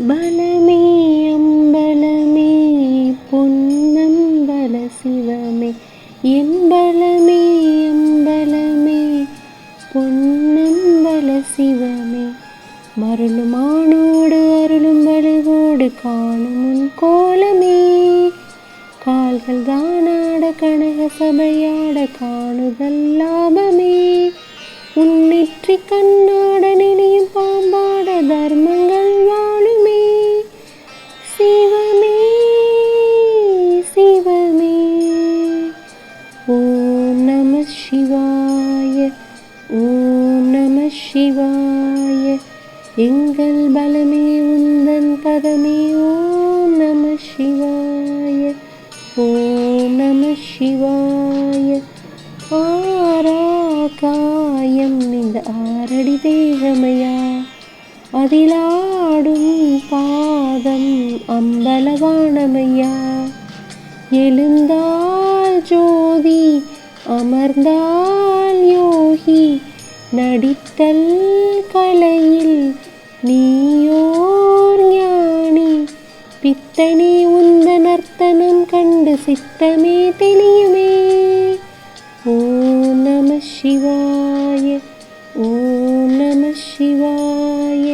பலமே அம்பலமே பொன்னம்பல சிவமே என் பலமே அம்பலமே பொன்னம்பல சிவமே மருளுமானோடு அருளும் வலுவோடு காணும் உன் கோலமே கால்கள் தானாட கனக சபையாட காணுதல் லாபமே உன் நெற்றி கண்ணாட நினையும் பாம்பாட தர்மங்கள் வாழுமே சிவமே சிவமே ஓம் நம சிவாய ஓம் நம சிவாய எங்கள் பலமே உந்தன் பதமே ஓம் நம சிவாய ஓம் நம சிவாய ஆராகாயம் இந்த ஆரடி தேகமையா அதிலாடும் பாதம் அம்பலவானமையா எழுந்தால் ஜோதி அமர்ந்தால் யோகி நடித்தல் கலையில் நீயோர் ஞானி பித்தனே உந்த நர்த்தனம் கண்டு சித்தமே தெளியுமே ஓம் நம சிவாய ஓம் நம சிவாய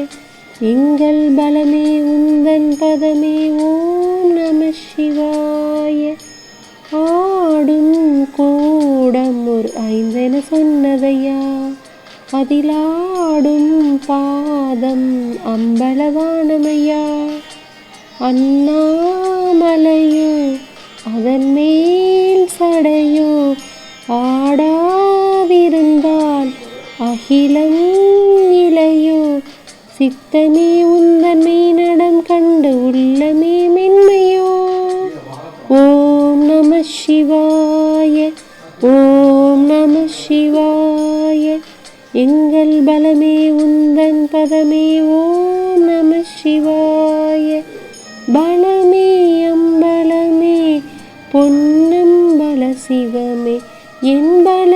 எங்கள் பலமே உந்தன் பதமே ஓம் நம சிவாய ஆடும் கூடம் ஒரு ஐந்தென சொன்னதையா அதிலாடும் பாதம் அம்பலவானமையா அண்ணாமலையோ அதன் மேல் சடையோ ஆடாதிருந்தால் அகிலம் இலையோ சித்தமே உந்தன் மெய்நடம் கண்டு உள்ளமே மென்மையோ ஓம் நம சிவாய ஓம் நம சிவாய எங்கள் பலமே உந்தன் பதமே ஓம் நம சிவாய பலமே அம்பலமே பொன்னம்பல சிவமே என் பல